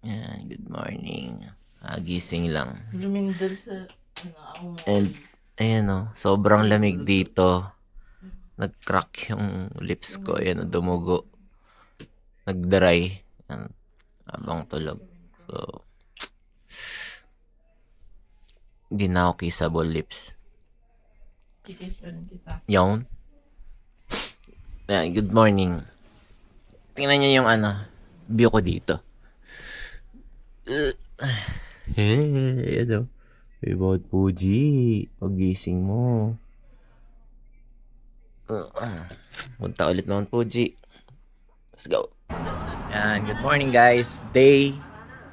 Yan, good morning. Gising lang. Lumindol sa ako mo. And, ayan o, sobrang lamig dito. Nag-crack yung lips ko. Ayan o, dumugo. Nag-dry. Yan, habang tulog. So, hindi na ako kissable lips. Kikis pa rin kita. Yawn. Yan, good morning. Tingnan niyo yung view ko dito. Ano? About Fuji. Pagising mo. Punta ulit Mount Fuji. Let's go. Yan, good morning guys. Day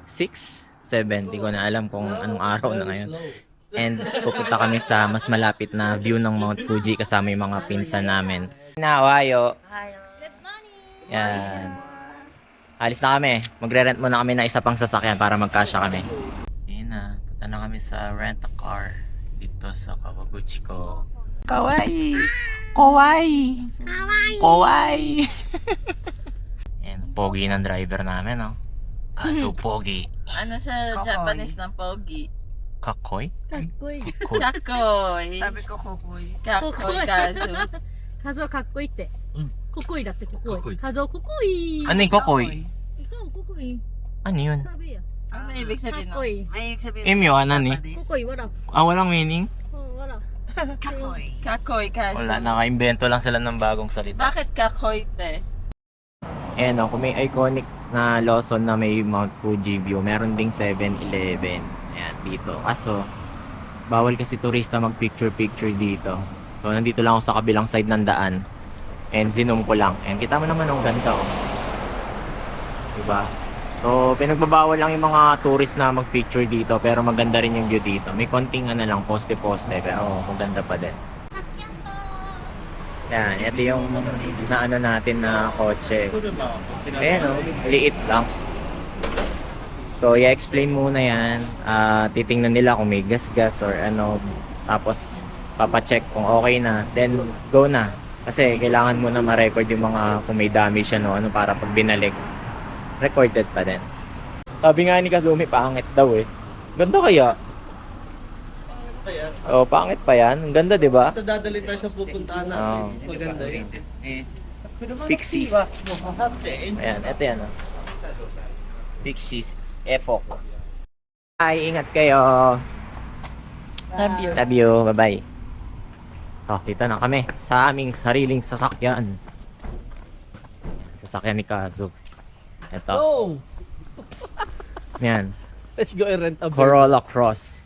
6, 7. Di ko na alam kung anong araw na ngayon. And pupunta kami sa mas malapit na view ng Mount Fuji kasama yung mga pinsan namin. Nawayo. Good morning! Yan. Alis na kami. Magre-rent muna kami na isa pang sasakyan para magkasya kami. Ayun na. Punta na kami sa rent-a-car dito sa Kawaguchi ko. Kawaii! Kawaii! Kawaii! Ayan, pogi ng driver namin, no? Kaso pogi. Ano sa Japanese ng pogi? Kakoy? Kakkoi. Kakoy. Sabi ko kukuy. Kakoy kaso. カズオかっこいいって。ココイだってココイ。ココイカズオココイ。 Ano yung kokoy? Ikaw, kokoy. Ano yun? Sabi ya. Ano ibig sabihin Kakoy. May ibig sabihin. Imyo, ano ni? Kokoy, wala. Walang meaning? Oh, wala. Kakoy. Kakoy kaso. Wala, naka-invento lang sila ng bagong salita. Bakit kakoy te? Ayan o, kung may iconic na Lawson na may Mount Fuji view, meron ding 7-Eleven. Ayan, dito. Kaso, bawal kasi turista mag-picture-picture dito. So, nandito lang ako sa kabilang side ng daan. And zoom ko lang. And kita mo naman ang ganda oh. Diba? So, pinagbabawal lang yung mga tourist na mag-picture dito. Pero maganda rin yung view dito. May konting lang, poste-poste. Pero maganda pa din. Yan, ito yung naano natin na kotse. Ayan o, liit lang. So, i-explain muna yan. Titingnan nila kung may gas-gas or ano. Tapos, papacheck kung okay na. Then, go na. Kasi, kailangan mo na ma-record yung mga kung may damage ano, ano para pag binalik. Recorded pa din. Sabi nga ni Kazumi, pangit daw eh. Ganda kaya? Oh, pangit pa yan. Ang ganda, di ba? Basta dadalhin tayo sa pupuntahan natin. Maganda yun. Pixies. Ayan, ito yan. Oh. Pixies Epoch. Ay, ingat kayo. Love you. Love you. Bye-bye. So, dito na kami sa aming sariling sasakyan. Sasakyan ni Kazu. Ito. Oh! Yan. Let's go and rent a Corolla Cross.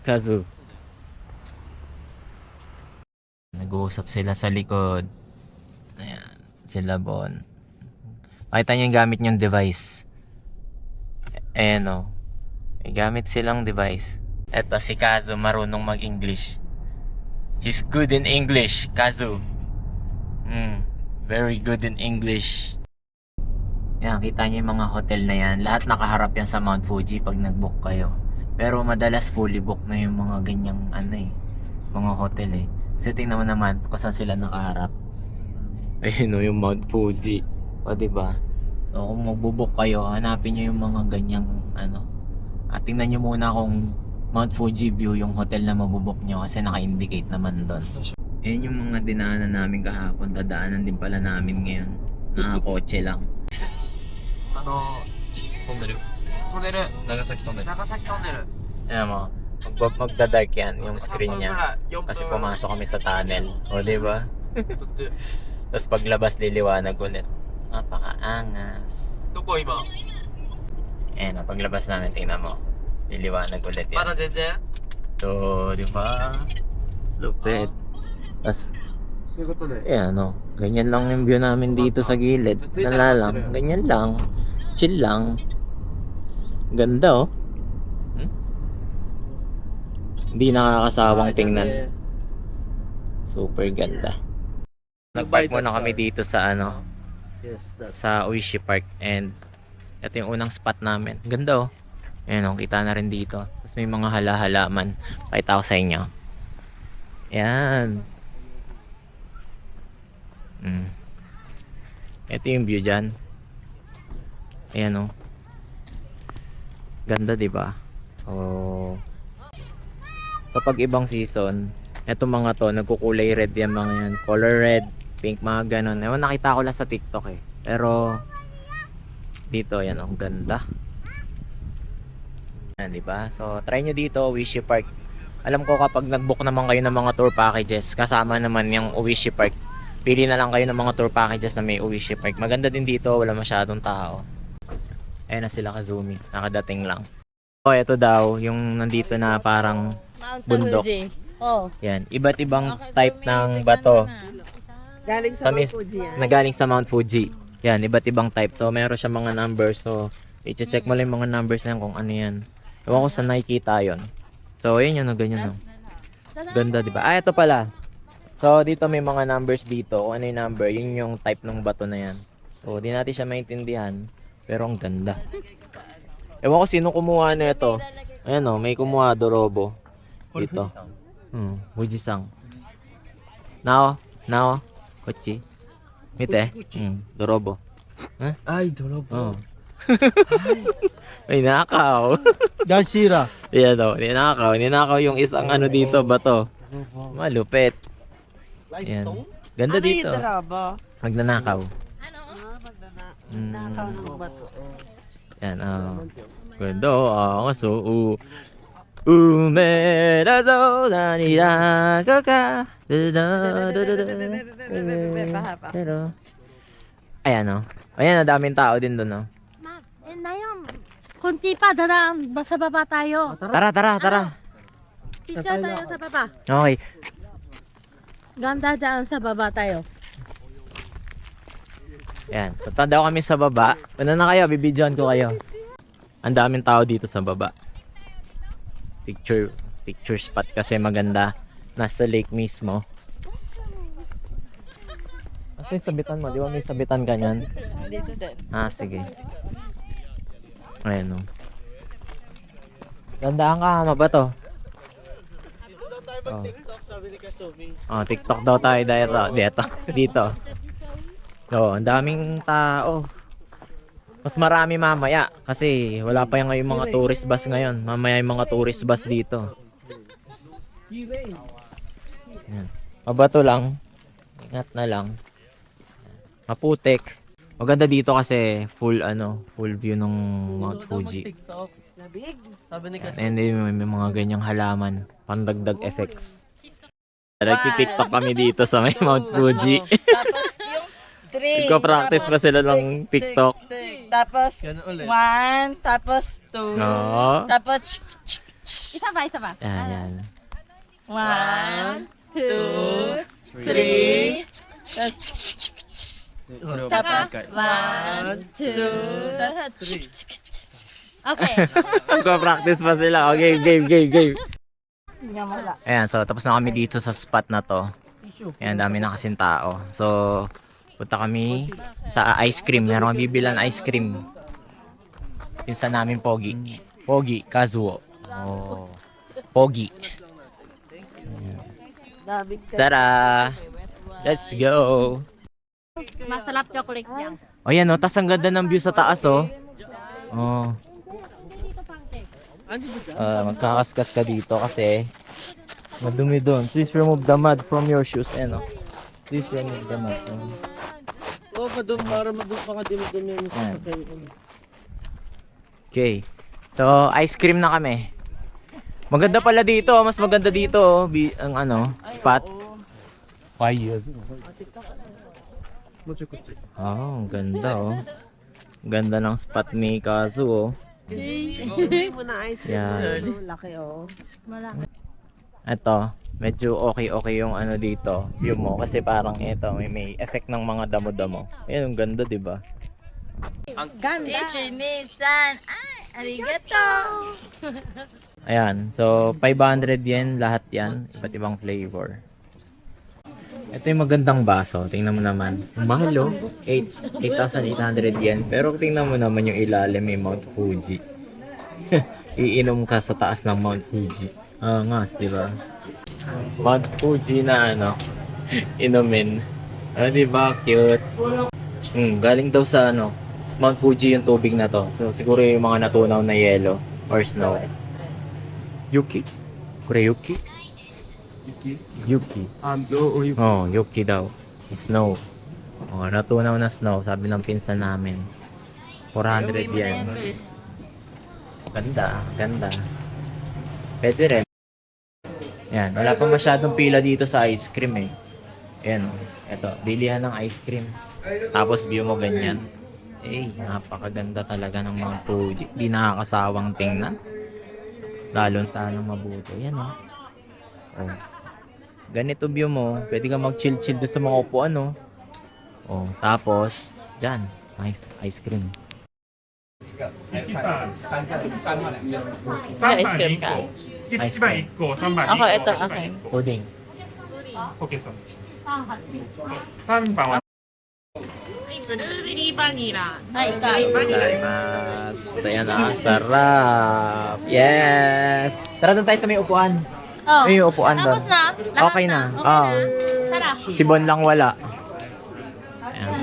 Kazu. Nag-uusap sila sa likod. Ayan. Sila Bon. Pakita niyo yung gamit niyong device. Ayan o. May gamit silang device. Eto si Kazu marunong mag-English. He's good in English, Kazu. Very good in English. Yan, kita niyo yung mga hotel na yan. Lahat nakaharap yan sa Mount Fuji pag nag-book kayo. Pero madalas fully book na yung mga ganyang mga hotel eh. Kasi tingnan mo naman kung saan sila nakaharap. Ayun o, yung Mount Fuji. O diba? So kung magbubook kayo, hanapin nyo yung mga ganyang tingnan nyo muna kung Mount Fuji view yung hotel na mabubok nyo kasi naka-indicate naman doon. Ayan yung mga dinaanan namin kahapon. Dadaanan din pala namin ngayon. Nakakotse lang. Tunnel. Nagasaki Tunnel. Nagasaki Tunnel. Ayan mo, magdadark yan yung screen niya. Kasi pumasok kami sa tunnel. O diba? Tapos paglabas liliwanag ulit. Napakaangas. Doko ima? Ayan o, paglabas namin tingnan mo. Liliwanag ulit yan. Para Zeze? So, diba? Lupit. Tapos, ayan o. Ganyan lang yung view namin dito sa gilid. Nala lang. Ganyan lang. Chill lang. Ganda oh. Hindi nakakasawang tingnan. Super ganda. Nag-park muna kami dito sa sa Oishi Park and ito yung unang spot namin. Ganda oh. Ayan oh, kita na rin dito. Tapos may mga hala-halaman. Pakita ko sa inyo. Ayan. Ito yung view dyan. Ayan oh. Ganda, di ba? Oh. Kapag ibang season, eto mga to, nagkukulay red yan mga yan. Color red, pink, mga ganon. Ewan, nakita ko lang sa TikTok eh. Pero, dito, yan, ang ganda. Yan, di ba? So, try nyo dito, Oishi Park. Alam ko kapag nag-book naman kayo ng mga tour packages, kasama naman yung Oishi Park. Pili na lang kayo ng mga tour packages na may Oishi Park. Maganda din dito, wala masyadong tao. Ayan na sila Kazumi, nakadating lang. So, ito daw, yung nandito na parang Mount Bundok. Fuji. Oh. yan, iba't ibang type ng bato Galing sa nagaling sa Mount Fuji. Yan, iba't ibang type. So, meron siya mga numbers. So, i-check mo lang yung mga numbers na yan kung ano yan. Ewan ko sa nakikita yon. So, ayun yun, ganyan no. Ganda, di ba? Ah, ito pala. So, dito may mga numbers dito. Kung ano yung number, yun yung type ng bato na yan. So, di natin siya maintindihan. Pero ang ganda. Ewan ko sino kumuha na ito. Ayan o, may kumuha, Dorobo. Dito. Fuji-san. Nao? Kochi? Mite? Dorobo. Huh? Ay, dorobo. Oh. Ay, nakaw. Gashira. Yan o, ninakaw yung isang ano dito, bato. Malupit. Yan. Ganda Ano dito. yung draba? Magnanakaw. Nakaw ng bato. Yan, ganda, so, umerazo na nilaga ka. Pero, ayan o. Ayan, daming tao din doon o. Ma, na yun. Kunti pa, daraan. Basta baba tayo. Tara. Picture tayo sa baba. Okay. Ganda dyan sa baba tayo. Ayan, tatanda kami sa baba. Ano na kayo, bibidyoan ko kayo. Ang daming tao dito sa baba. Picture spot kasi maganda. Nasa lake mismo. Asa yung sabitan mo? Di ba may sabitan ka niyan? Dito din. Ah, sige. Ayan o. Gandaan ka, ba to? Oh. TikTok daw tayo dito. Oh, ang daming tao. Mas marami mamaya kasi wala pa yung mga tourist bus ngayon. Mamaya yung mga tourist bus dito. Yan. Mabato lang. Ingat na lang. Maputik. Maganda dito kasi full view ng Mount Fuji. Labig. Sabi ni Yan. And then, may mga ganyang halaman. Pandagdag effects. Nagti-TikTok kami dito sa may Mount Fuji. Tapos yung 3. Nagko-practice pa sila ng TikTok. Tapos Yan ulit. 1. Tapos 2. Oo. Tapos Isa pa. Yan. 1, 2, 3. Tapos 1, 2. Tapos Okay. Nagko-practice pa sila. Okay, game. wala. Ayan, so tapos na kami dito sa spot na to. Ayan, dami na kasing tao. So, punta kami sa ice cream. Meron kami bibilan ice cream. Pinsan namin Pogi. Pogi, Kazuo. Oh. Pogi. Tara! Let's go! Masarap chocolate yan. O yan o, tas ang ganda ng view sa taas o. Oh. Magkakaskas ka dito kasi madumi doon. Please remove the mud from your shoes. Ayan o. Please remove the mud. Oh, para madum pa ka dumi yung sasakyan. Okay. So, ice cream na kami. Maganda pala dito. Mas maganda dito oh, ang spot. Fire. Oh, ang ganda oh. Ganda ng spot ni Kazu oh. Hindi mo na ice Yan. Laki oh. Malaki. Ito, medyo okay yung dito, view mo kasi parang ito may effect ng mga damo-damo. Ayun, ang ganda, 'di ba? Ganda. Ichinisan. Ay, arigato. Ayan, so 500 yen lahat 'yan, iba't ibang flavor. Ito yung magandang baso, tingnan mo naman. Ang mahal oh, 8,800 yen. Pero tingnan mo naman yung ilalim may Mount Fuji. Iinom ka sa taas ng Mount Fuji. Ngas, di ba? Mount Fuji na inumin. Di ba? Cute. Galing daw sa Mount Fuji yung tubig na to. So siguro yung mga natunaw na yelo. Or snow? Yuki? Kore Yuki? Yuki. Oh, Yuki daw. Snow. Oh, natunaw na snow, sabi ng pinsan namin. 400 yen. Ganda, ganda. Pwede rin. Yan, wala pa masyadong pila dito sa ice cream eh. Ayan, eto, bilihan ng ice cream. Tapos view mo ganyan. Eh, napakaganda talaga ng mga Fuji. Di nakakasawang tingnan. Lalong tanong mabuti. Yan oh. Oh. Ganito view mo, pwede ka mag-chill-chill doon sa mga upuan oh. Oh, tapos, dyan, ice cream. Ice cream ka. Ice cream. Ako, ito, okay. Pudding. OK さん。3番は Ay, ikaw. Gozaimasu. Saya na, sarap. Yes! Tara doon tayo sa may upuan. Oh, Ay, yung upuan doon. tapos na? Lahat Okay na. Okay Oo. na. Tara. Si Bon lang wala. Ayan.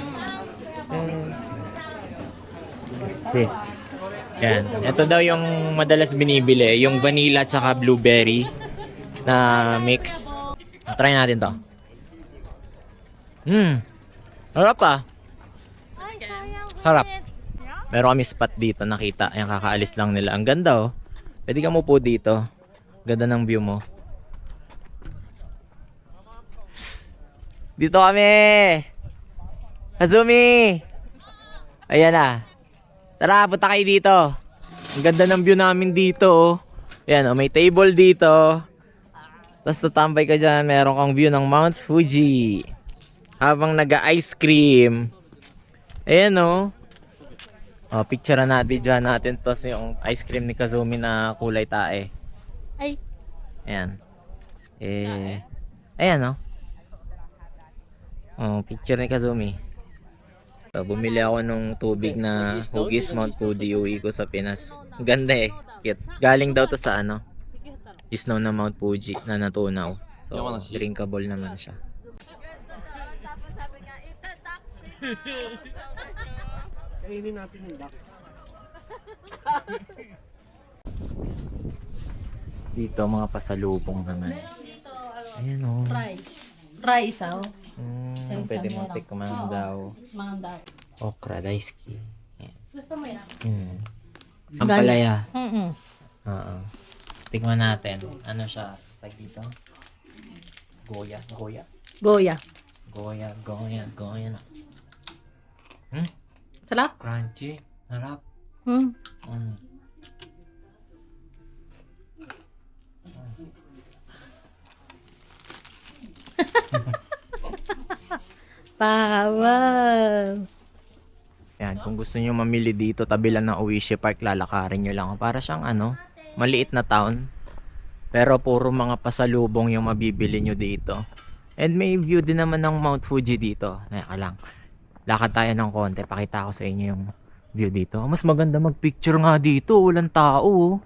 Yes. Yan. Ito daw yung madalas binibili. Yung vanilla tsaka blueberry na mix. Try natin to. Harap ah. Ay, sayang. Harap. Meron kami spot dito nakita. Ayan, kakaalis lang nila. Ang ganda oh. Pwede ka mupo dito. Ganda ng view mo. Dito kami! Kazumi! Ayan na. Tara, punta kayo dito. Ang ganda ng view namin dito oh. Ayan oh, may table dito. Tapos tatambay ka dyan. Meron kang view ng Mount Fuji. Habang nag-ice cream. Ayan oh. Oh, picture natin dyan natin. Tapos yung ice cream ni Kazumi na kulay tae. Ay. Ayan. Ayan oh. Oh, picture ni Kazumi. So, bumili ako nung tubig na Hugis Mount Fuji. Uwi ko sa Pinas. Ang ganda eh. Cute. Galing daw to sa ano? Snow na Mount Fuji na natunaw. So, drinkable naman siya. Kainin natin yung duck. Dito mga pasalubong naman. Ayan oh. Fry isa, oh. Pwede mo tikman daw. Mga daw. Okra, daisuki. Gusto mo yan? Ang palaya. Oo. Tingnan natin. Ano siya? Tag dito? Goya. Goya. Goya. Goya. Goya. Goya na. Sarap? Crunchy. Sarap. Wow. Yan. Kung gusto nyo mamili dito, tabi lang ng Oishi Park, lalakarin nyo lang. Para siyang ano, maliit na town. Pero puro mga pasalubong yung mabibili nyo dito. And may view din naman ng Mount Fuji dito. Naka lang. Lakad tayo ng konti. Pakita ko sa inyo yung view dito. Mas maganda mag-picture nga dito. Walang tao.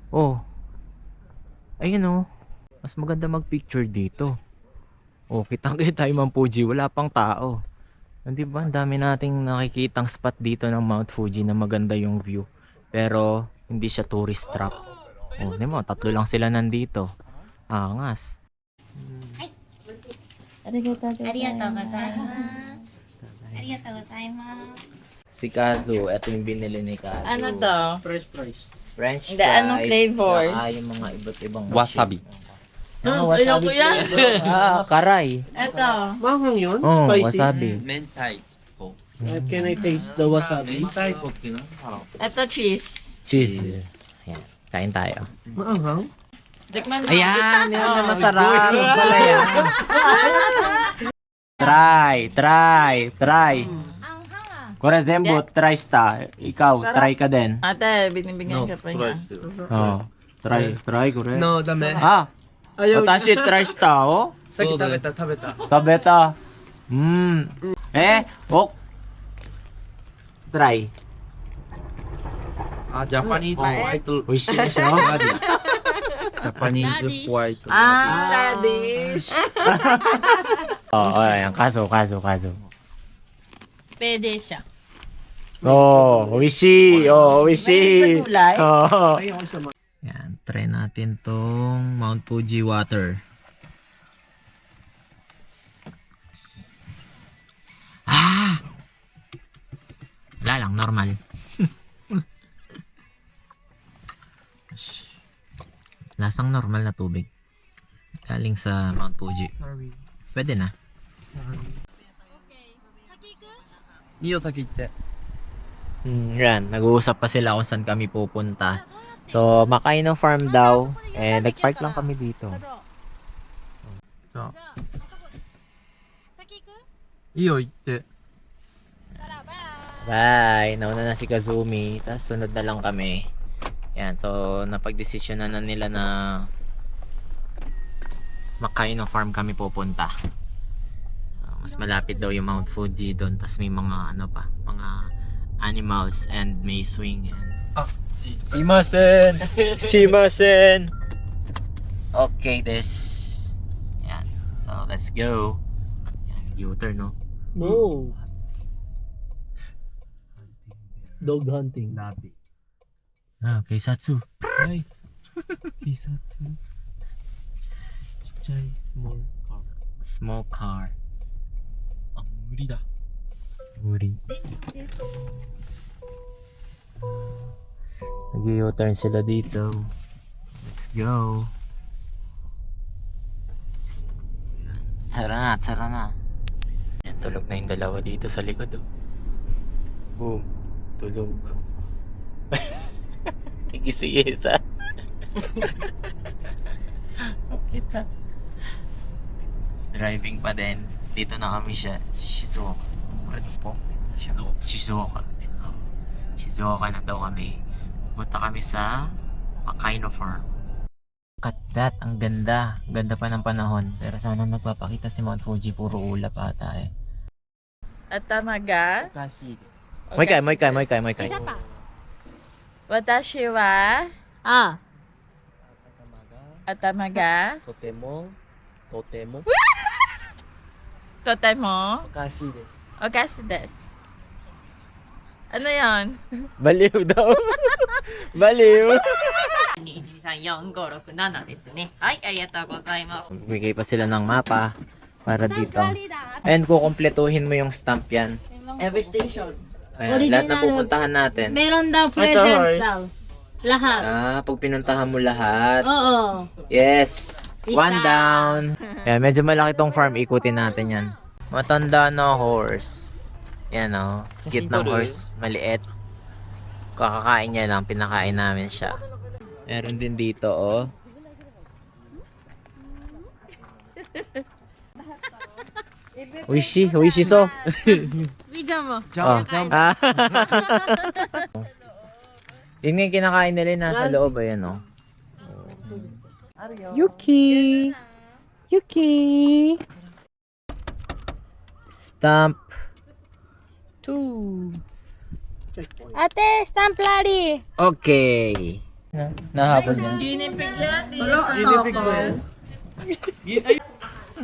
Oh. Ayun oh. Mas maganda mag-picture dito. Oh, kitang-kita yung Mount Fuji. Wala pang tao. Hindi ba? Ang dami nating nakikitang spot dito ng Mount Fuji na maganda yung view. Pero hindi siya tourist trap. Oh, di mo, 3 lang sila nandito. Angas. Arigatou Si Kazu, ito yung binili ni Kazu. Ano to? Fresh fries. French fries. Hindi, anong flavor? Saka yung mga iba't ibang Wasabi. Ayoko yan. Karay. Ito. Manghang yun? Oh, Spicy. wasabi. 明太子 Can I taste the wasabi? 明太子っていうの Ito cheese. Cheese. Ayan, kain tayo. Maanghang? Tikman mo. Ayan, yan na masarap. Pala yan. Try. Kore Zembo, try sta. Ikaw, try ka din. Ate, binibigyan ka pa niya. Oh, try, kore. No, ダメ Ah, Ayaw. watashi try sta, oh. そう食べた食べた Kabeta. Try. あジャパニーズホワイト Oishi de siya. ラディジャパニーズホワイト Radish. Oh, ayan. Kaso. Pwede siya. Oh, wishi. Oh, wishi. gulay? Oh. Ayaw ko siya Yan, try natin tong Mount Fuji water. Ah! Wala lang, normal. Lasang normal na tubig. Galing sa Mount Fuji. Sorry. Pwede na. Iyo sakit te. Yan, nag-uusap pa sila kung saan kami pupunta. So, Makaino Farm daw. Eh, nag-park lang kami dito. So, Iyo itte. bye! Nauna na si Kazumi. Tapos sunod na lang kami. Yan, so napag-desisyonan na nila na Makaino Farm kami pupunta. So, mas malapit daw yung Mount Fuji doon. Tapos may mga ano pa, mga animals and may swing. And... Simasen! Simasen! Okay, this. Yan. So, let's go. Yan, U-turn, no? No. Dog hunting. Labi. Ah, Keisatsu. Ay. Kisatsu. Chichay, small car. Small car. Ah, muri da. Uri. Nag-u-turn sila dito. Let's go. Tara na, tara na. Yan, tulog na yung dalawa dito sa likod. Oh. Boom. Tulog. Tigis-igisa. Kita. Driving pa din. Dito na kami siya. Shizuoka. Ano po? Shizuoka. Shizuoka na daw kami. Punta kami sa Makaino Farm. Cut that. Ang ganda. Ganda pa ng panahon. Pero sana nagpapakita si Mount Fuji. Puro ulap ata eh. Atamaga? Kashi. Moikai. Isa pa. Watashi wa Ah. atamaga Totemo. totemo Kashi desu. okashi desu. Ano yon? Baliw daw. Baliw. 1,2,3,4,5,6,7ですね。はい、ありがとうございます。 Bigay pa sila ng mapa para dito. Kalida. And kukumpletuhin mo yung stamp yan. Every station. Ayan, lahat na pupuntahan natin. Meron daw Ito, present horse. daw. Lahat. Pag pinuntahan mo lahat. Oo. Yes. Isa. One down. Yan, medyo malaki tong farm. Ikutin natin yan. Matanda na horse. Yan o. Cute ng horse. Maliit. Kakakain niya lang. Pinakain namin siya. Meron din dito oh. Wishi so. Video mo. Oh. Ah. Yun nga yung kinakain nila yung nasa loob. Ayan o. Yuki! Yuki! Stamp. 2. Ate, stamp lari. Okay. Nahabol niya. Wala ang tapang.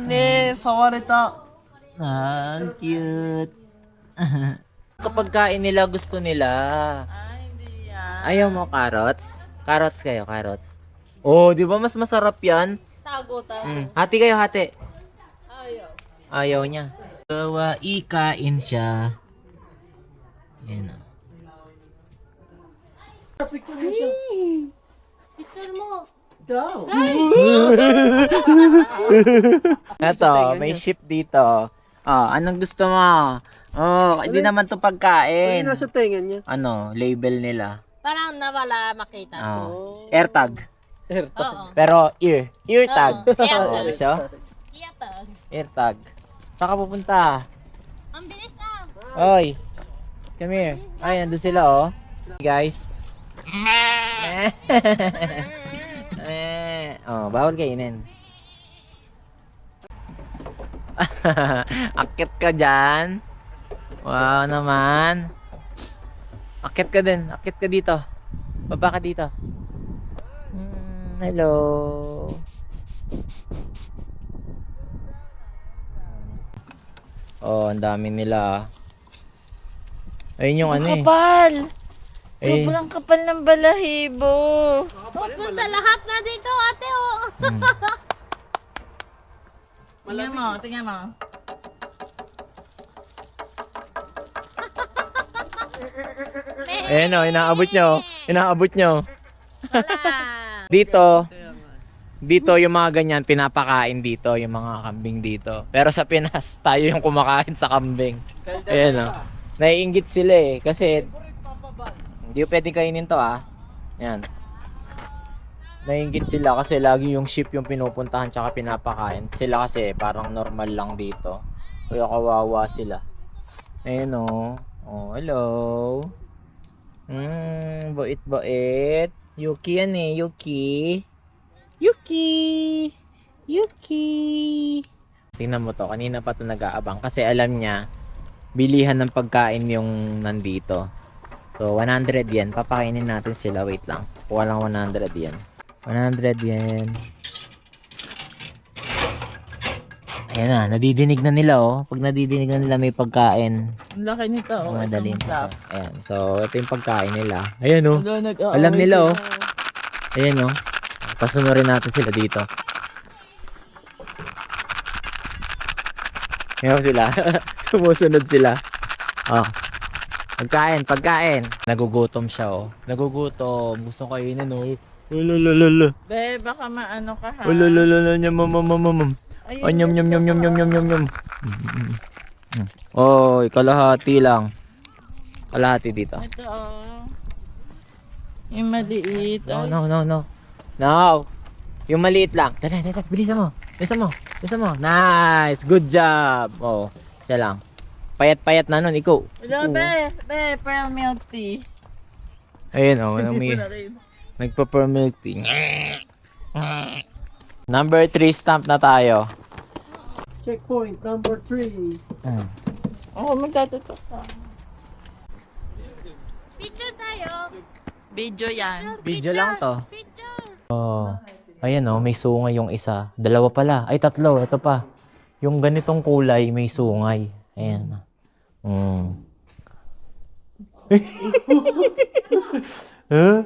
Ne, sawareta. Ang cute. Kapag kain nila, gusto nila. Ay, hindi yan. Ayaw mo carrots? Carrots kayo, carrots. Oh, di ba mas masarap yan? Tago tayo. Hati kayo, hati. Ayaw. Ayaw niya. Gawa, ikain siya. Yan o. Picture mo. Daw. Eto, may ship dito. Anong gusto mo? Oh, hindi naman to Ay, pagkain. nasa tenga niya. Ano, label nila. Parang nawala makita. AirTag. Oo. Pero ear tag. Oo, AirTag. Oh, gusto? Iyatag. AirTag. Saan ka pupunta? Ang bilis ah. Oy. Come here. Ay, nandun sila oh. Guys. Oh, bawal kainin. Akit ka dyan. Wow naman. Akit ka din. Akit ka dito. Baba ka dito. Hello. Oh, ang dami nila. Ayun yung ano eh. Kapal! Eh. Sobrang kapal ng balahibo. Pupunta lahat na dito, ate, oh. Hmm. Tingnan mo, tingnan mo. Ayan o, inaabot nyo. Inaabot nyo. Wala. Dito yung mga ganyan, pinapakain dito, yung mga kambing dito. Pero sa Pinas, tayo yung kumakain sa kambing. Ayan o. Naiinggit sila eh, kasi hindi pwedeng kainin to ah. Ayan. Naiinggit sila kasi lagi yung ship yung pinupuntahan tsaka pinapakain. Sila kasi parang normal lang dito. Kaya kawawa sila. Ayan o. Oh, hello. Bait-bait. Yuki yan eh, Yuki. Yuki! Yuki! Tingnan mo to, kanina pa to nag-aabang kasi alam niya, bilihan ng pagkain yung nandito. So, 100 yen. Papakainin natin sila. Wait lang. Kuha lang 100 yen. 100 yen. Ayan na, nadidinig na nila oh. Pag nadidinig na nila may pagkain. Ang laki nito. Oh. Madali Itong na. flap. Ayan, so ito yung pagkain nila. Ayan oh. Hello, nag-aaway Alam nila oh. sila. Ayan oh. Pasunurin natin sila dito. Ayan sila. Sumusunod sila. Oh. Pagkain. Nagugutom siya oh. Nagugutom. Gusto kainin oh. Ulalala. Be, baka maano ka ha. Ulalala niya mamamamamam. Ayun, Oh, nyam nyam nyam nyam nyam nyam nyam nyam. Oh, kalahati lang. Kalahati dito. Ito oh. Yung maliit. No, Ay, no, no, no. No. Yung maliit lang. Dali, bilisan mo. Bilisan mo. Nice. Good job. Oh, siya lang. Payat-payat na nun, ikaw. Hello, be, pearl milk tea. Ayun oh, Hindi ko na rin. nagpa-pearl milk tea. Number 3 stamp na tayo. Checkpoint number 3. Ako magtatutok ka. Picture tayo. Video yan. Video lang to. Picture. Oh. Ayan oh, may sungay yung isa. Dalawa pala. Ay, tatlo. Ito pa. Yung ganitong kulay, may sungay. Ayan. Huh?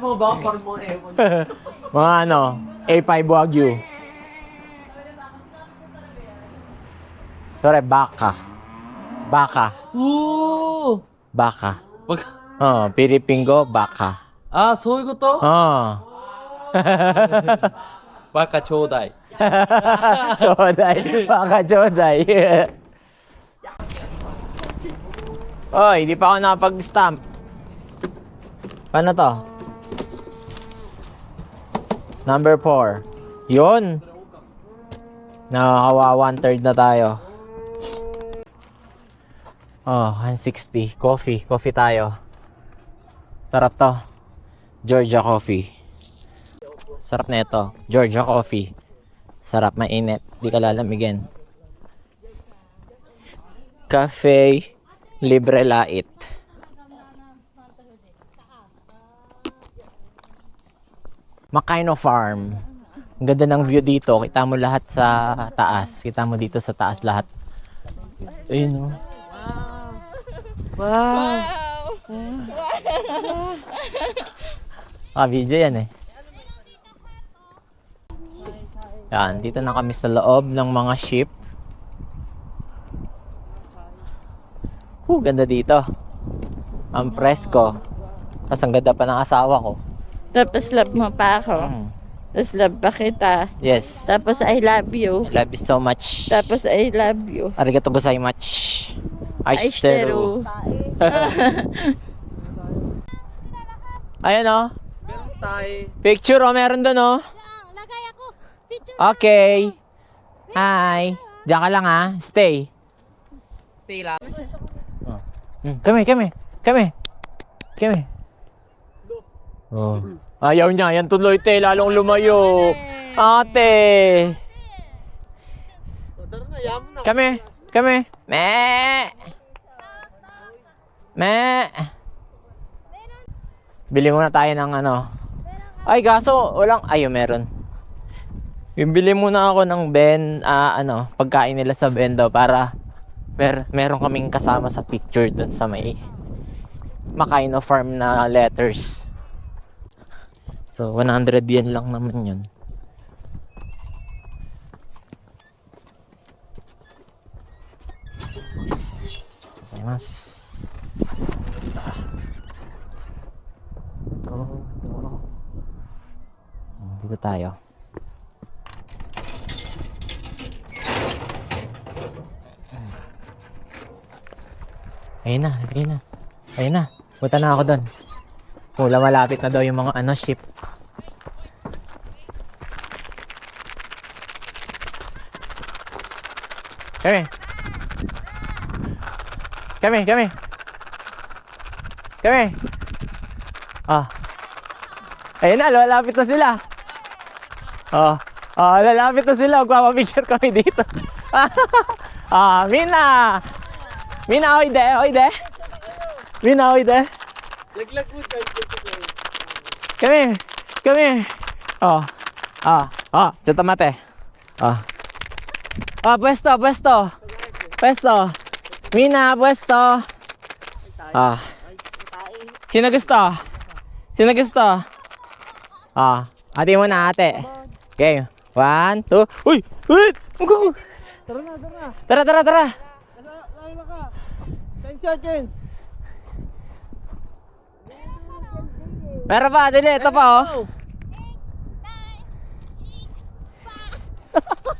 Mo ba par mo ewan? Mga ano, A5 Wagyu. Sorry, baka. Ooh! Baka. Oh, Pilipingo, baka. あ、そういうこと Oh. バカちょうだい。 Choday. Baka choday. Oy, hindi pa ako nakapag-stamp. Paano to? Number 4. Yun. Nakakawa 1/3 na tayo. Oh, 160. Coffee tayo. Sarap to. Georgia coffee. Sarap na ito. Georgia coffee. Sarap, mainit. Di ka lalamigin. Cafe Libre Lait. Makino Farm. Ang ganda ng view dito. Kita mo lahat sa taas. Kita mo dito sa taas lahat. Ayun oh. Wow. Video yan eh. Yan, dito na kami sa loob ng mga ship. Ganda dito. Ang presko. Tapos ang ganda pa ng asawa ko. Tapos love mo pa ako. Tapos love pa kita. Yes. Tapos I love you. I love you so much. Tapos I love you. Arigato gozaimasu. Aishiteru. Ayan oh. Picture oh, meron doon oh. Lagay ako. Picture. Okay. Hi. Diyan ka lang ah. Stay. Kami. Oh. Ayaw niya. Yan tuloy te. Lalong lumayo. Ate. Kami. Me. Bili muna tayo ng ano. Ay, gaso. Walang. Ayun, meron. Bili muna ako ng pagkain nila sa bendo para Meron kaming kasama sa picture dun sa may Makaino Farm na letters. So 100 yen lang naman yun. Gozaimasu. Dito tayo. Ayun na, ayun na. Ayun na. Punta na ako doon. Mula malapit na daw yung mga ship. Come here. Come here, come here. Come here. Ah. Ayun na, lalapit na sila. Oh. Oh, lalapit na sila. Magpapapicture kami dito. Mina! Mina, oy de. Mina, oy de. Laglag mo sa Come here. Oh. Sa tomate. Oh. Oh, puesto. Mina, puesto. Ah. Sino gusto? Ah. Ate mo na, ate. Okay. 1, 2. Uy! Go! Tara na. Tara. Laila ka. 10 seconds. Meron pa, dili. Ito pa, oh.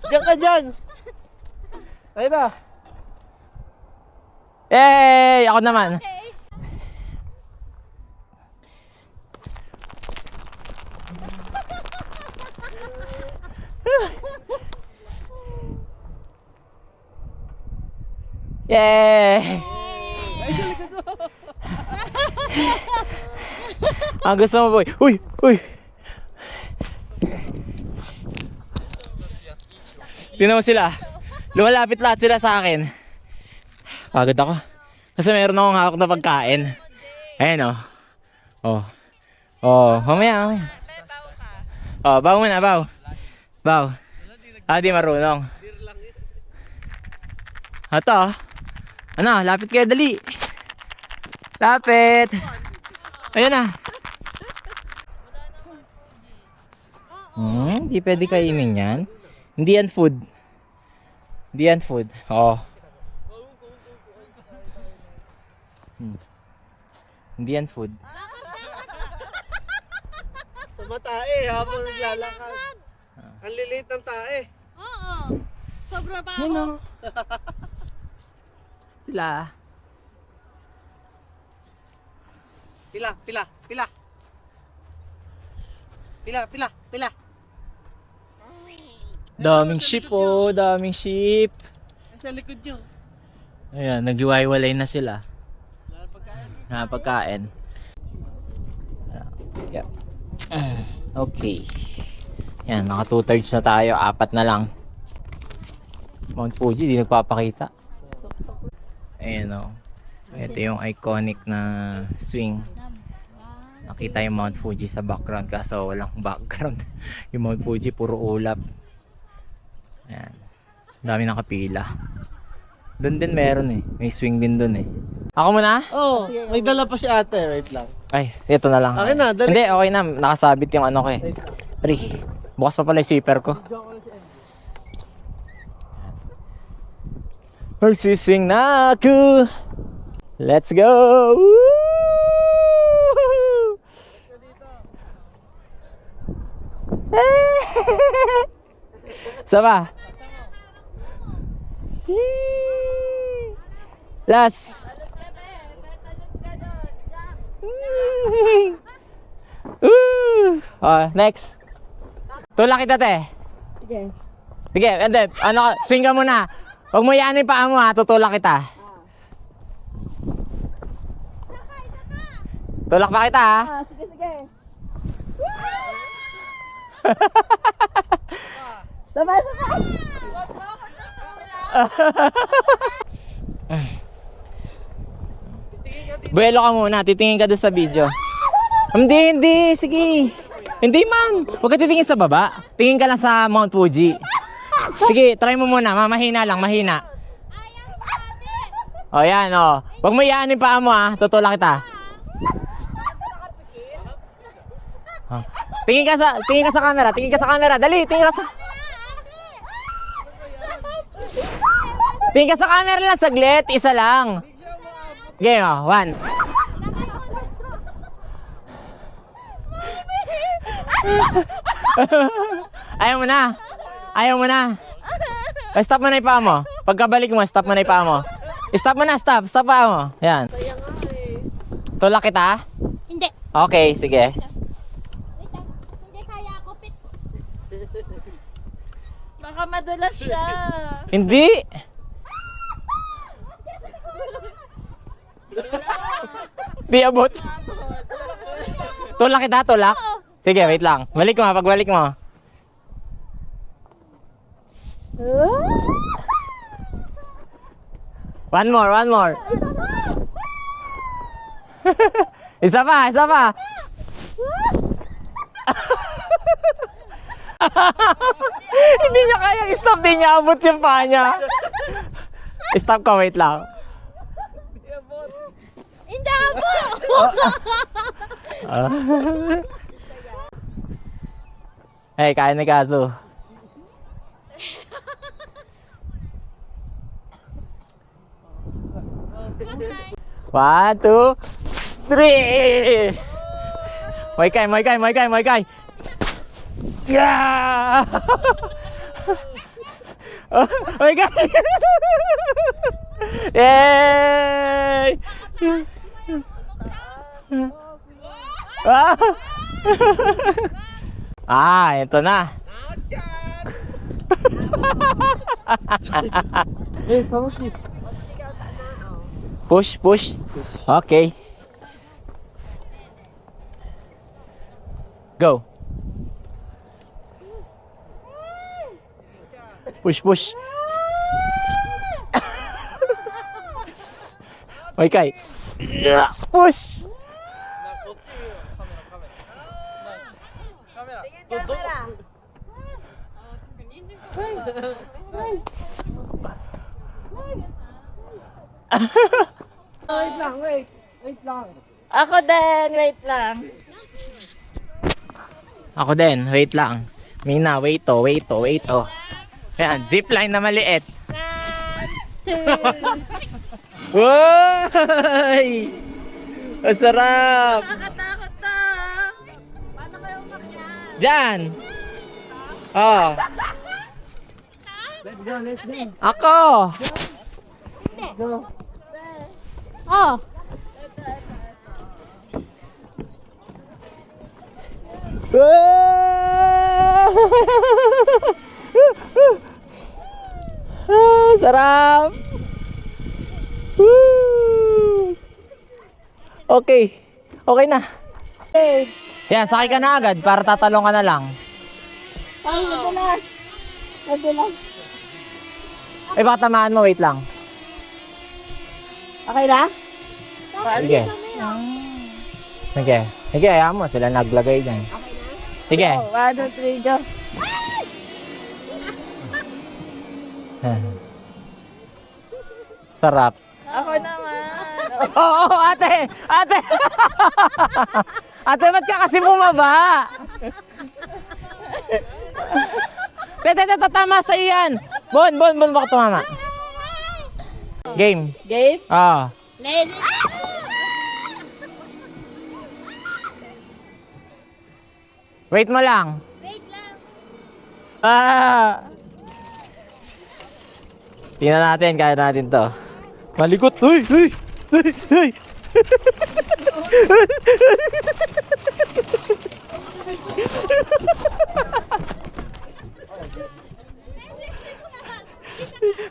Diyan ka dyan. Ayun na. Yay! Ako naman. Yay! Ang gusto mo, boy. Uy! Tingnan mo sila. Lumalapit lahat sila sa akin. Pagod ako. Kasi meron akong hawak na pagkain. Ayan, oh. Oh, mamaya. Oh, baw muna, baw. Di marunong. Ito, lapit kayo, dali. Lapit. Ayan na. Hindi pwede kainin yan. Hindi yan food. Oh. Hindi yan food. Sa matae habang naglalakad. Ang lilit ng tae. Oo. Sobra ba Yan ako? o. Sila. Pila. Daming ship daming ship. Sa likod nyo. Ayan, naghiwalay na sila. Pagkain. Yeah. Okay. Yan, naka 2/3 na tayo. 4 na lang. Mount Fuji, di nagpapakita. Ayan o. Ito yung iconic na swing. Nakita yung Mount Fuji sa background kaso walang background. Yung Mount Fuji puro ulap. Ayan. Dami nakapila. Doon din meron May swing din doon Ako muna? Oh, may dala pa si ate. Wait lang. Ay, ito na lang. Akin na, dali. Hindi, okay na. Nakasabit yung ko Pre, bukas pa pala yung zipper ko. Magsising na ako. Let's go! Woo! Sama. Last. Next. Tulak kita, te. Sige, and then, swing ka muna. Huwag mo yan yung paa mo, tutulak kita. Tulak pa kita, Sige. Sabay. Buelo ka muna, titingin ka doon sa video. Hindi, sige. Hindi man, huwag ka titingin sa baba. Tingin ka lang sa Mount Fuji. Sige, try mo muna, mahina lang, mahina. O, yan, o. Huwag mo iyaanin pa mo, ha. Tutulak kita. Oh. Tingin ka sa camera. Tingin ka sa camera. Dali, tingin ka sa... Tingin ka sa camera lang saglit. Isa lang. Game, o. 1. Ayaw mo na. Ayaw mo na. Stop mo na yung paa mo. Pagkabalik mo, stop mo na yung paa mo. Stop mo na, stop. Stop paa mo. Yan. Tulak kita? Hindi. Okay, sige. Hindi kaya ako pit. Baka madulas siya. Hindi. Di abot. Tulak kita, tulak. Sige, wait lang. Balik mo, pagbalik mo. One more. Isa pa. Hindi niya kayang stop, di niya abot yung paa niya. Stop ka, wait lang. Hindi ako. Hey, kain na Kazu. One, two, three. Moikay. Yeah! Moikay! Yay! Ito na. Push. Okay. Go. Push. Okay. Push. Wait lang. Ako din, wait lang. Ako din, wait lang. Mina, wait to. Ayan, zipline na maliit. Woy! Masarap! Nakakatakot na. Paano kayo umakyat? Diyan! Oh. Ako! Oh. Sarap! Woo! Okay. Okay na. Yan, sakay ka na agad para tatalong ka na lang. Ay, madulas. Eh, baka tamaan mo. Wait lang. Okay na? Sige. Sige, ayaw mo. Sila naglagay dyan. Sige. 1, 2, 3, go. Sarap. Ako naman. Oo, ate! Ate, ba't ka kasi bumaba? Tete, tama sa iyan. Bon, baka tumama. Game. Game? Ah. Wait mo lang. Tingnan natin, kaya natin to. Malikot. Hey!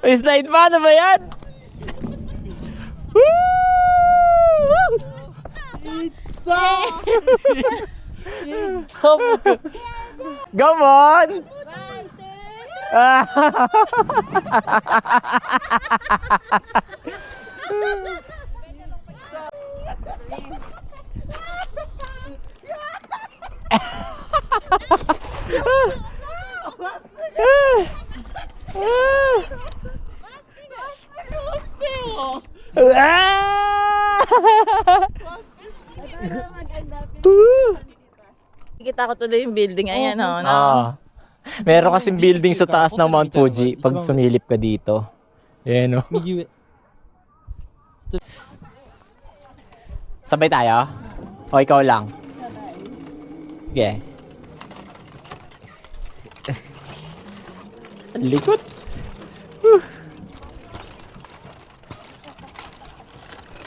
May slide pa, ano ba yan? Go on! Kita ko tuloy yung building. Ayan, oh. No? Ah. Meron kasing building sa taas ng Mount Fuji pag sumilip ka dito. Ayan o. Sabay tayo? O ikaw lang? Okay. Ang likot.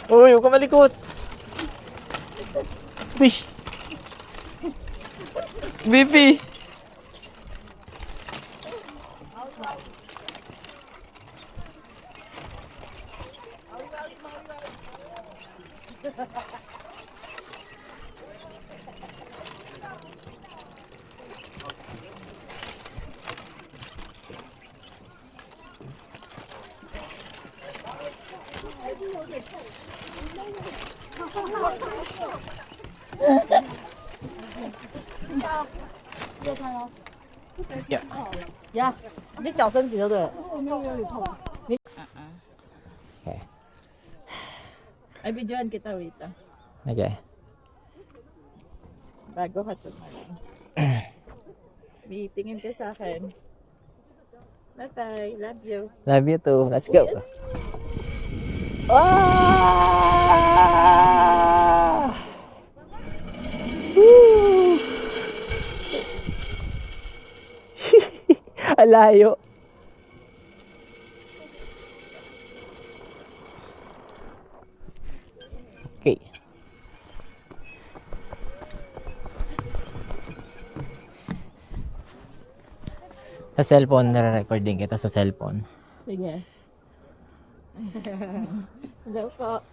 Uy, huwag ka malikot. Uy. Bibi. Yeah. 你脚伸直就对了。 Okay. Ay, videoan kita, wait ah. Okay. Bago ka tumayo. May tingin ka sa akin. Bye-bye. Love you. Love you too. Let's go. Woo! Alayo. Okay. Sa cellphone, nare-recording kita sa cellphone. Sige. Hello po.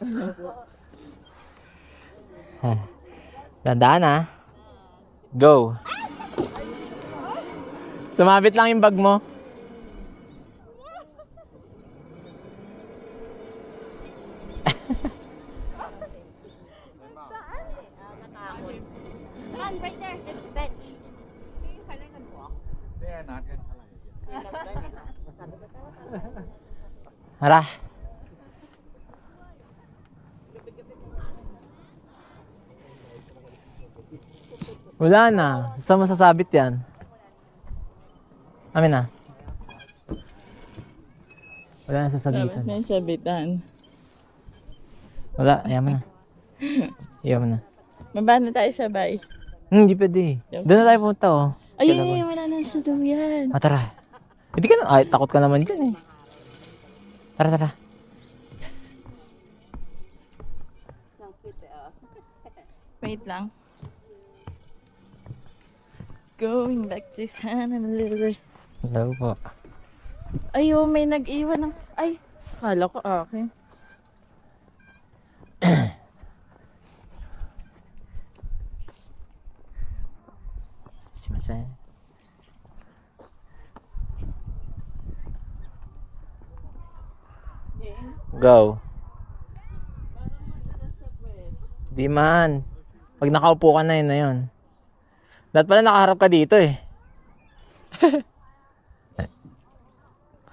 Dandaan ah. Go. Sumabit lang yung bag mo. Right there, there's the bench. Hara. Wala na. Saan mo sasabit yan? Amin na. Wala na sasabitan. May sabitan. Wala, ayaw mo na. Ayaw mo na. Maba na tayo sabay. Hindi pwede. Doon na tayo punta oh. Ay, wala na sa duyan. Ah, tara. Hindi ka na. Ay, takot ka naman dyan eh. Tara, tara. Wait lang. Going back to Honolulu. Hello po. Ay, oh, may nag-iwan ng... Ay, kala ko akin. Sumimasen. Go. Di man. Pag nakaupo ka na yun na yun. Dapat pala nakaharap ka dito eh.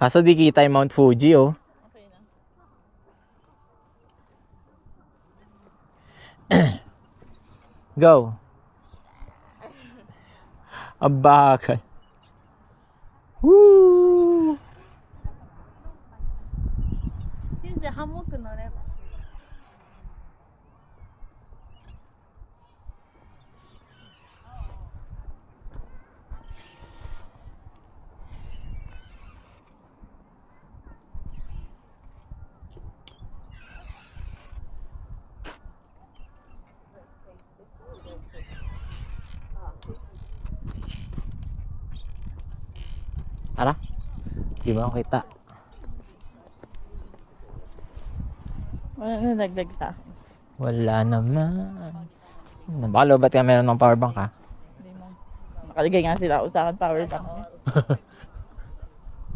Kaso di kita yung Mount Fuji oh. Okay na. Go. Ang bagal. Woo! 現在ハンモック乗れば。 Tara. Di ba ako kita? Wala na nagdag sa akin. Wala naman. Baka lobat ka meron ng powerbank ha? Hindi mo. Nakalagay nga sila ako sa akin power bank.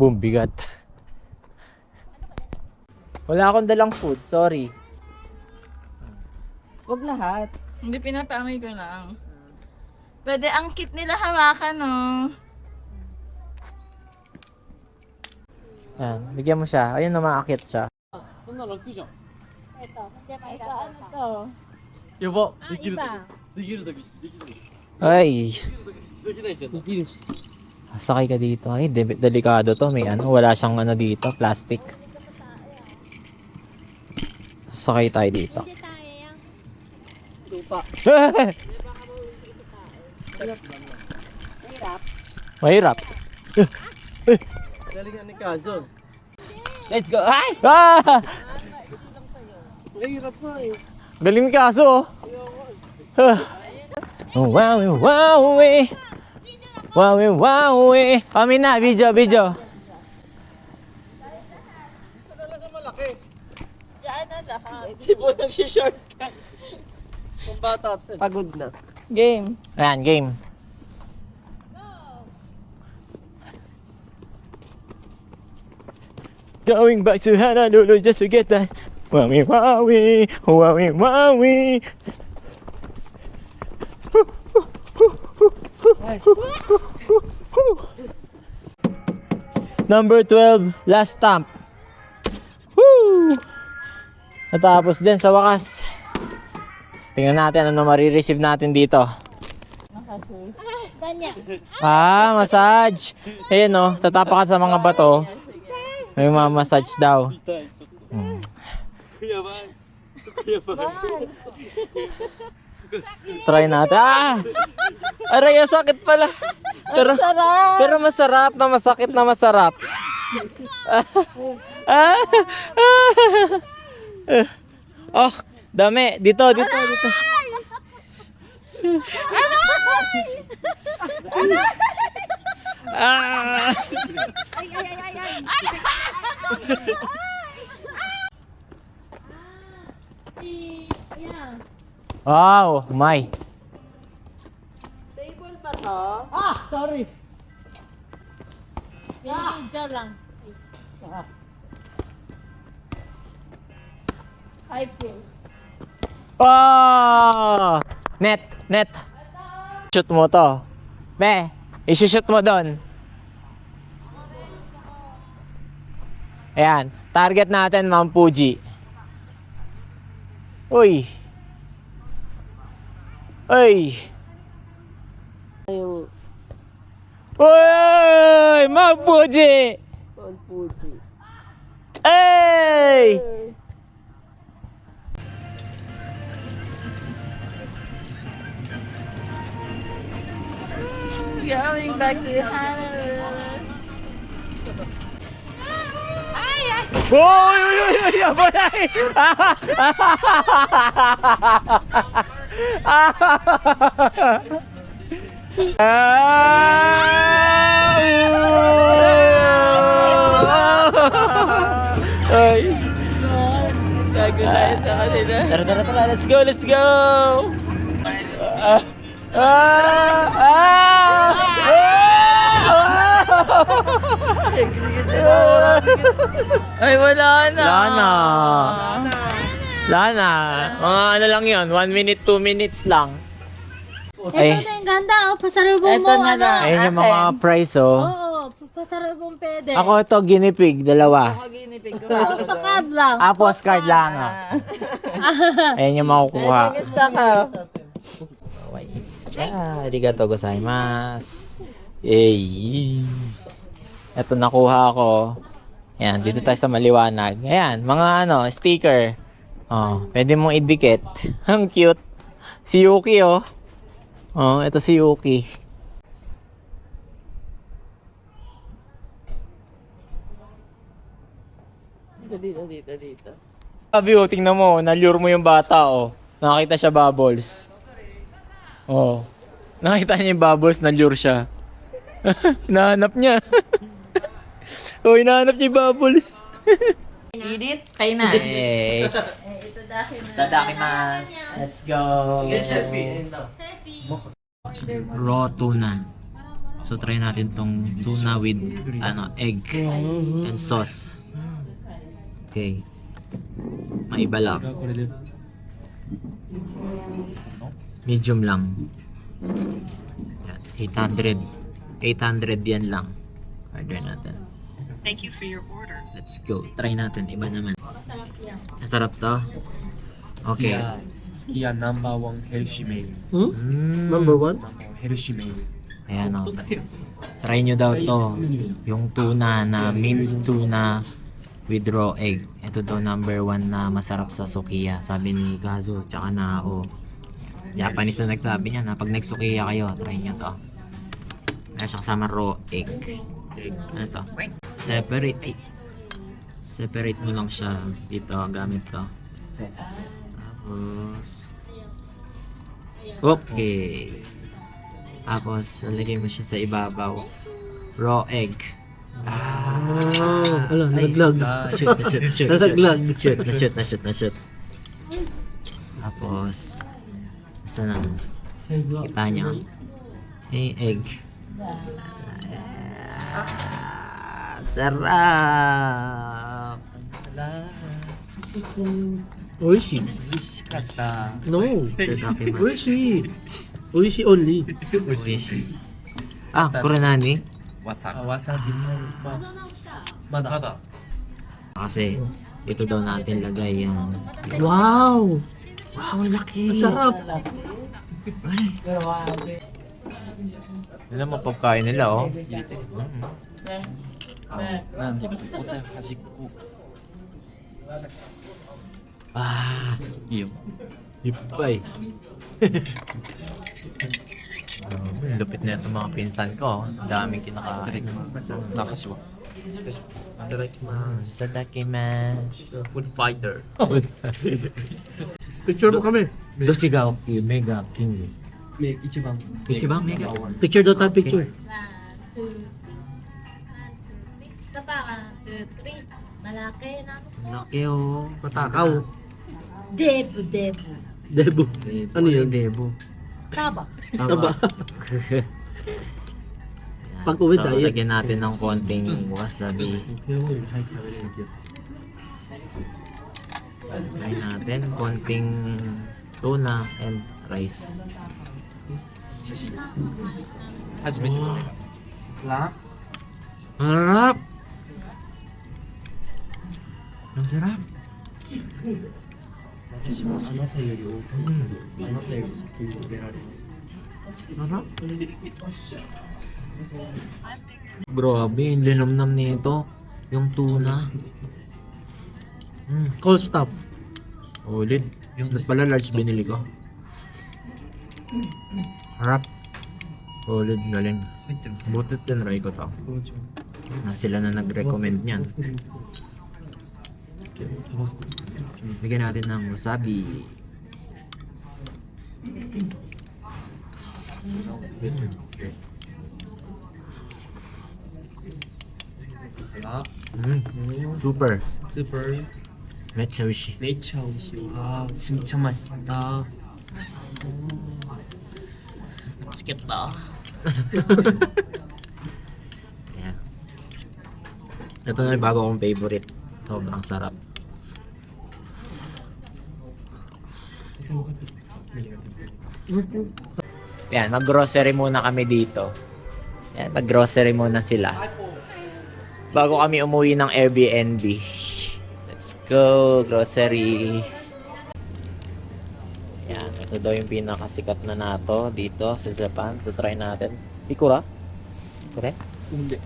Boom, bigat. Wala akong dalang food, sorry. Wag lahat. Hindi, pinapamay ko lang. Pwede ang kit nila hawakan, no? Ayan, bigyan mo siya. Ayun na, maakyat siya. そんな楽じゃん。Ito, hindi may Ito, ano to? Yabo. Ah, iba. Ay. Sakay ka dito. Ay, delikado to. May ano, wala siyang ano dito, plastic. Sakay tayo dito. Hindi tayo yan. Mahirap. Galing ni Kaso. Let's go. Ay! Ah! Mahirap pa eh. Galing kaso. Oh, wow, wow, eh. Wow, wow, eh. Amin na, video. Talaga malaki. Diyan na lahat. Sibo nagsishortcut. Kung bata, pagod na. Game. Ayan, game. Going back to Honolulu just to get that. Wowie, wowie, wowie, wowie. Number 12, last stamp. Woo! Natapos din sa wakas. Tingnan natin ano marireceive natin dito. Ganyan. Ah, massage. Ayan o, tatapakan sa mga bato. May massage daw. Kuya ba? Kuya ba? Try natin. Ah! Aray, ang sakit pala. Pero masarap na masakit na masarap. Oh, dami. Dito. Ah! Yan. Wow, my. Table pa to? Video lang. High pool. Oh! Net. Shoot mo to. Be, isushoot mo doon. Ayan, target natin Mount Fuji. Uy. Uy! Mount Fuji! Mount Fuji. Hey! Going back to Honolulu. Uy! Abay! Ay! Gago tayo sa kanila. Tara, let's go! Ay, wala na. Wala na. Mga ano lang yun, 1 minute, 2 minutes lang. Ito na yung ganda, oh. Pasalubong Ito mo, na ano. lang. Ayun yung mga price, oh. Oo, pasalubong pwede. Ako ito, guinea pig, dalawa. Paginipig ko. Postcard lang. Postcard lang, oh. Ayun yung makukuha. Gusto ka. Arigatou gozaimasu. Ito nakuha ko. Ayan, dito tayo sa maliwanag. Ayan, mga ano, sticker. Oh, pwede mong idikit. Ang cute. Si Yuki, oh. Oh, ito si Yuki. Dito. Sabi, oh, tingnan mo, nalure mo yung bata, oh. Nakakita siya bubbles. Oh. Nakita niya yung bubbles, nalure siya. Hinahanap niya. Oh, hinahanap niya yung bubbles. Edit? Kay na. Hey. Ito dahil na. Tadakimasu. Let's go. Raw tuna. So try natin tong tuna with egg and sauce. Okay. Maiba lang. Medium lang. Yan, 800 yan lang. Order natin. Thank you for your order. Let's go. Try natin. Iba naman. Masarap to? Okay. 스키야 넘버1 헬시 메일. Number one? 헬시 메일. Ayan o. Try nyo daw to. Yung tuna na minced tuna with raw egg. Ito daw number 1 na masarap sa Sukiya. Sabi ni Kazu, tsaka na ako. Japanese na nagsabi niya na pag nag-Sukiya kayo, try nyo to. Kaya siya kasama raw egg. Ano to? Separate. Ay. Separate mo lang siya dito gamit to. Tapos okay. Tapos nalagay mo siya sa ibabaw. Raw egg. Ala, nalaglag. Shoot. Nalaglag. Na-shoot. Tapos asa na? Kita niyo. Egg. Sarap. Oishi. No. Itadakimasu. Oishi. Oishi only. Oishi. Ah, Kurenani? わさびのまだ Kasi ito daw natin lagay yan. Wow. Wow, laki. Masarap. Yun naman pagkain nila, oh. なんで答え端っこ Ah, いいよ hipay. Lupit na ito mga pinsan ko. Ang daming kinakain. 中しはいただきます Tadakimasu. Food fighter Picture mo kami. Dochi ga mega king. 一番 Ichiban mega. Picture daw tayo, picture. 1, 2, 3. Isa pa, 1, 2, 3. Malaki na. Laki, oh. Matakaw. Debu. Debo. Ano yun? Debo. Taba. Taba. Pag uwi So, diet. lagyan natin ng konting wasabi. Lagyan natin konting tuna and rice. 初めてスラ Sarap! Ang sarap! 私もあなたより多くあなたより先に食べられます。 Sarap! Grabe, yung linamnam nito. Yung tuna. Cold stuff. Solid. Yung pala large binili ko. Harap. Solid, galing. 入ってる Butit din try ko to. 包丁 Na sila na nag-recommend niyan. タバスコ Bigyan natin ng wasabi. Super. スーパー Mecha ushi. めっちゃ美味しいわ진짜 맛있다 맛있겠다 Yeah. Ito na yung bago kong favorite. Sobrang sarap. Yan, mag-grocery muna kami dito. Yan, mag-grocery muna sila. Bago kami umuwi ng Airbnb. Let's go, grocery. Yan, ito daw yung pinakasikat na nato dito sa Japan. So, try natin. Ikura? Kore? hindi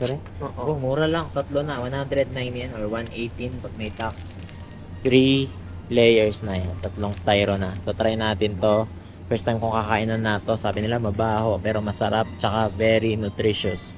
Kore? Oh, mura lang. Tatlo na. 109 yan or 118 pag may tax. 3 layers na yan. Tatlong styro na. So, try natin to. First time kong kakainan na to. Sabi nila mabaho pero masarap. Tsaka very nutritious.